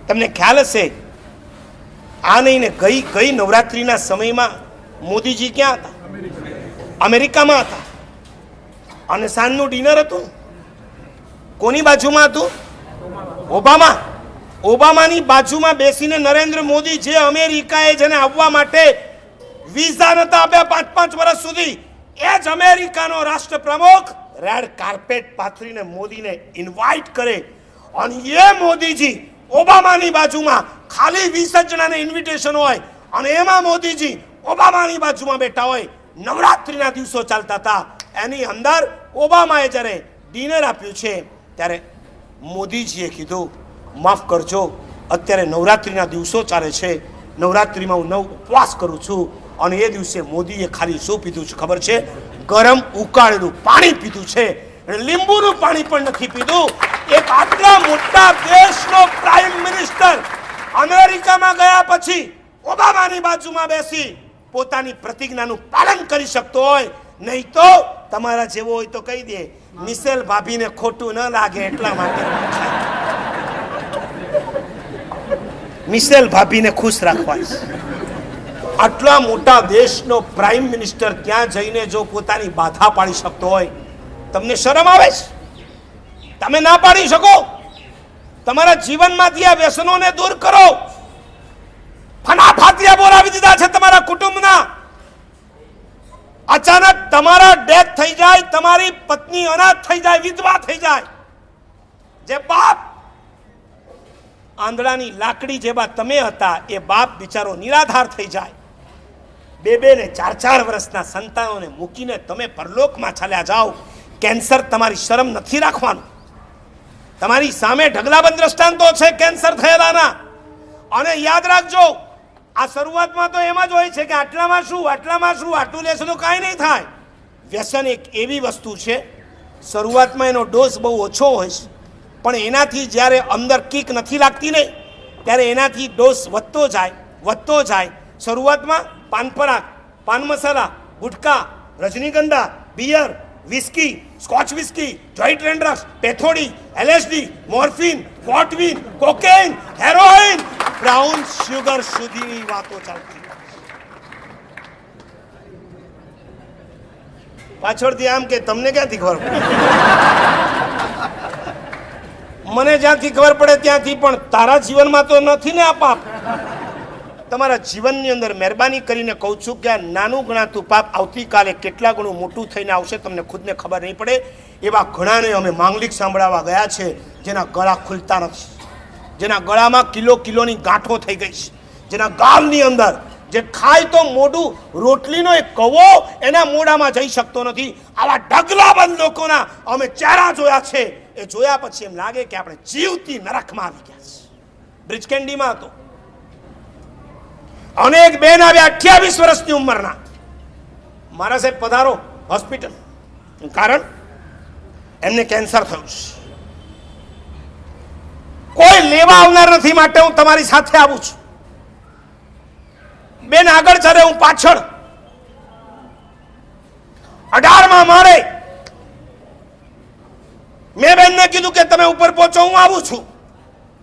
તમને ખ્યાલ હશે, આ નહીં ને ગઈ નવરાત્રિના સમયમાં મોદીજી ક્યાં હતા? અમેરિકામાં હતા. અને સાંજનું ડિનર હતું. કોની બાજુમાં હતું? ઓબામાની બાજુમાં બેસીને નરેન્દ્ર મોદી, જે અમેરિકાએ જેને આવવા માટે વિઝા નતા આપ્યા 5 વર્ષ સુધી, એ જ અમેરિકાનો રાષ્ટ્ર પ્રમુખ રેડ કાર્પેટ પાથરીને મોદીને ઇન્વાઇટ કરે. અને એ મોદીજી ઓબામાની બાજુમાં ખાલી 20 જણાને ઇન્વિટેશન હોય અને એમાં મોદીજી ઓબામાની બાજુમાં બેઠા હોય. નવરાત્રિના દિવસો ચાલતા હતા. એની અંદર ઓબામાએ જ્યારે ડિનર આપ્યું છે ત્યારે મોદીજીએ કીધું, માફ કરજો, અત્યારે નવરાત્રિના દિવસો ચાલે છે, નવરાત્રિમાં હું ઉપવાસ કરું છું. અને એ દિવસે મોદીએ ખાલી શું પીધું છે ખબર છે? ગરમ ઉકાળેલું પાણી પીધું છે. લીંબુનું પાણી પણ નથી પીધું. એક આટલા મોટા દેશનો પ્રાઇમ મિનિસ્ટર અમેરિકામાં ગયા પછી ઓબામાની બાજુમાં બેસી પોતાની પ્રતિજ્ઞાનું પાલન કરી શકતો હોય. નહીં તો તમારા જેવો હોય તો કહી દે, મિશેલ ભાભીને ખોટું ન લાગે એટલા માટે મિશેલ ભાભીને ખુશ રાખવા. આટલા મોટા દેશનો પ્રાઇમ મિનિસ્ટર ત્યાં જઈને જો પોતાની બાધા પાડી શકતો હોય, તમને શરમ આવે છે? તમે ના પાડી શકો? તમારા જીવનમાંથી આ વ્યસનોને દૂર કરો. ફનાફાતિયા બોલાવી દીધા છે તમારા કુટુંબના. અચાનક તમારા ડેથ થઈ જાય, તમારી પત્ની અનાથ થઈ જાય, વિધવા થઈ જાય, જે બાપ આંધળાની લાકડી જેવા તમે હતા એ બાપ બિચારો નિરાધાર થઈ જાય. 2 ને 4 વર્ષના સંતાનોને મૂકીને તમે પરલોકમાં ચાલ્યા જાઓ. કેન્સર તમારી શરમ નથી રાખવાનું. તમારી સામે ઢગલાબંધ દ્રષ્ટાંતો છે કેન્સર થયેલાના. અને યાદ રાખજો, આ શરૂઆતમાં તો એમ જ હોય છે કે આટલામાં શું, આટલું લેશે તો કાંઈ નહીં થાય. વ્યસન એક એવી વસ્તુ છે, શરૂઆતમાં એનો ડોઝ બહુ ઓછો હોય છે, પણ એનાથી જ્યારે અંદર કિક નથી લાગતી ને ત્યારે એનાથી ડોઝ વધતો જાય. શરૂઆતમાં પાન પરાગ, પાન મસાલા, ગુટકા, Rajnigandha, beer, whisky, Scotch whisky, joint and drugs, પેથોડી, એલએસડી, મોર્ફિન, કોટવીન, કોકેઇન, હેરોઇન, બ્રાઉન શુગર સુધીની વાતો ચાલતી. પાછળથી આમ કે તમને ક્યાંથી ખબર પડે? મને જ્યાંથી ખબર પડે ત્યાંથી, પણ તારા જીવનમાં તો નથી ને આ પાપ. તમારા જીવનની અંદર મહેરબાની કરીને કહું છું કે આ નાનું ગણાતું પાપ આવતીકાલે કેટલા ગણું મોટું થઈને આવશે તમને ખુદને ખબર નહીં પડે. એવા ઘણાને અમે માંગલિક સાંભળાવવા ગયા છે જેના ગળા ખુલતા નથી, જેના ગળામાં કિલોની ગાંઠો થઈ ગઈ છે, જેના ગાલની અંદર જે ખાય તો મોઢું રોટલીનો એક કવો એના મોઢામાં જઈ શકતો નથી. આવા ઢગલાબંધ લોકોના અમે ચહેરા જોયા છે. એ જોયા પછી એમ લાગે કે આપણે જીવતી નરકમાં આવી ગયા છે. બ્રિજ કેન્ડીમાં હતો અને એક બેન આવ્યા 28 વર્ષની ઉંમરના. મારા સાહેબ પધારો હોસ્પિટલ. કારણ એમને કેન્સર થયું છે. કોઈ લેવા આવનાર નથી, માટે હું તમારી સાથે આવું છું. બેન આગળ ચાલે, હું પાછળ. 18માં મારે મેં બેનને કીધું કે તમે ઉપર પહોંચો, હું આવું છું.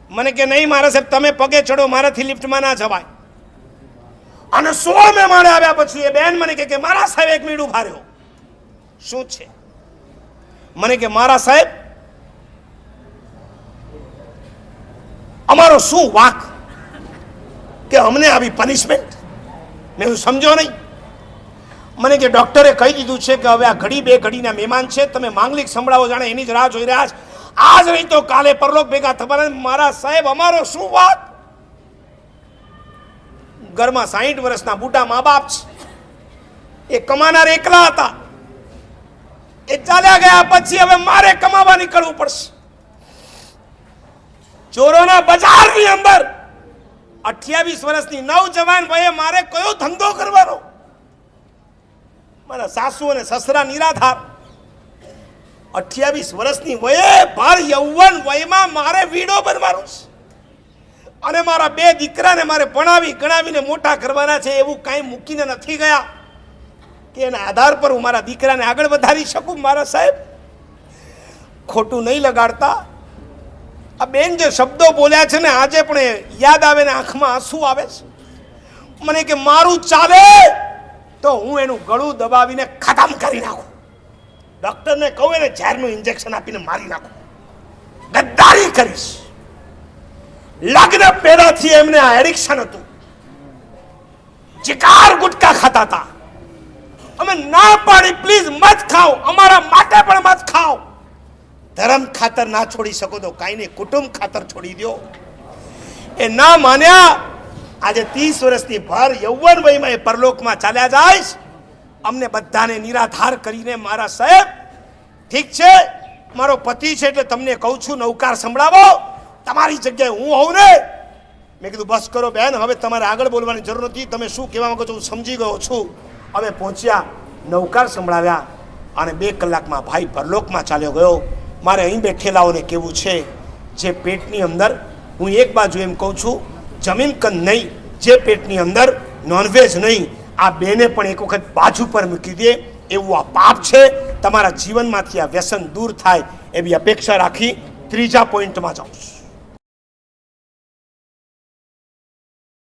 મને કે નહીં મારા સાહેબ તમે પગે ચડો, મારાથી લિફ્ટમાં ના જવાય. અને 16 માળે આવ્યા પછી એ બેન મને કે મારા સાહેબ 1 મિનિટ ઉભા રહ્યો. શું છે? મને કે મારા સાહેબ અમારો શું વાંક કે અમને આવી પનિશમેન્ટ? મેં સમજો નહીં. મને કે ડોક્ટરે કહી દીધું છે કે હવે આ ઘડી 2 ઘડીના મહેમાન છે, તમે માંગલિક સંભળાવો, જાણે એની જ રાહ જોઈ રહ્યા છે. આજ નહીં તો કાલે પરલોક ભેગા થવાના. મારા સાહેબ અમારો શું વાંક? ઘરમાં 60 વર્ષના બુઢા મા બાપ છે, એ કમાનાર એકલા હતા, એ ચાલ્યા ગયા પછી હવે મારે કમાવા નીકળવું પડશે. ચોરોના બજારની અંદર 28 વર્ષની નવજવાન ભાઈએ મારે કયો ધંધો કરવાનો? મારા સાસુ અને સસરા નિરાધાર. 28 વર્ષની વયે ભાર યૌવન વયમાં મારે વીડો બનવાનું છે. અને મારા 2 દીકરાને મારે ભણાવી ગણાવીને મોટા કરવાના છે. એવું કાંઈ મૂકીને નથી ગયા કે એના આધાર પર હું મારા દીકરાને આગળ વધારી શકું. મારા સાહેબ ખોટું નહીં લગાડતા. આ બેન જે શબ્દો બોલ્યા છે ને આજે પણ યાદ આવે ને આંખમાં આંસુ આવે છે. મને કે મારું ચાલે તો હું એનું ગળું દબાવીને ખતમ કરી નાખું, ડોક્ટરને કહું એને ઝેરનું ઇન્જેક્શન આપીને મારી નાખું, ગદ્દારી કરીશ. લગ્ન પહેલાથી એમને આ એડિક્શન હતું, ચિકાર ગુટકા ખાતા હતા. અમે ના પાડી પ્લીઝ મત ખાઓ, અમારા માટે પણ મત ખાઓ. ધર્મ ખાતર ના છોડી શકો તો કાંઈ નહીં, કુટુંબ ખાતર છોડી દો. એ ના માન્યા. આજે 30 વર્ષની ભર યૌવન વયમાં એ પરલોકમાં ચાલ્યા જાય. અમને બધાને નિરાધાર કરીને મારા સાહેબ ઠીક છે મારો પતિ છે એટલે તમને કહું છું નૌકાર સંભળાવો. તમારી જગ્યાએ હું હોઉં ને, મેં કીધું બસ કરો બેન, હવે તમારે આગળ બોલવાની જરૂર નથી, તમે શું કહેવા માંગો છો હું સમજી ગયો છું. અમે પહોંચ્યા, નૌકાર સંભળાવ્યા અને 2 કલાકમાં ભાઈ પરલોકમાં ચાલ્યો ગયો. મારે અહીં બેઠેલાઓને કહેવું છે, જે પેટની અંદર, હું એક બાજુ એમ કહું છું જમીન કંદ નહીં, જે પેટની અંદર નોનવેજ નહીં, આ બેને પણ એક વખત બાજુ પર મૂકી દે એવું આ પાપ છે. તમારા જીવનમાંથી આ વ્યસન દૂર થાય એવી અપેક્ષા રાખી 3જા પોઈન્ટમાં જાઉં છું.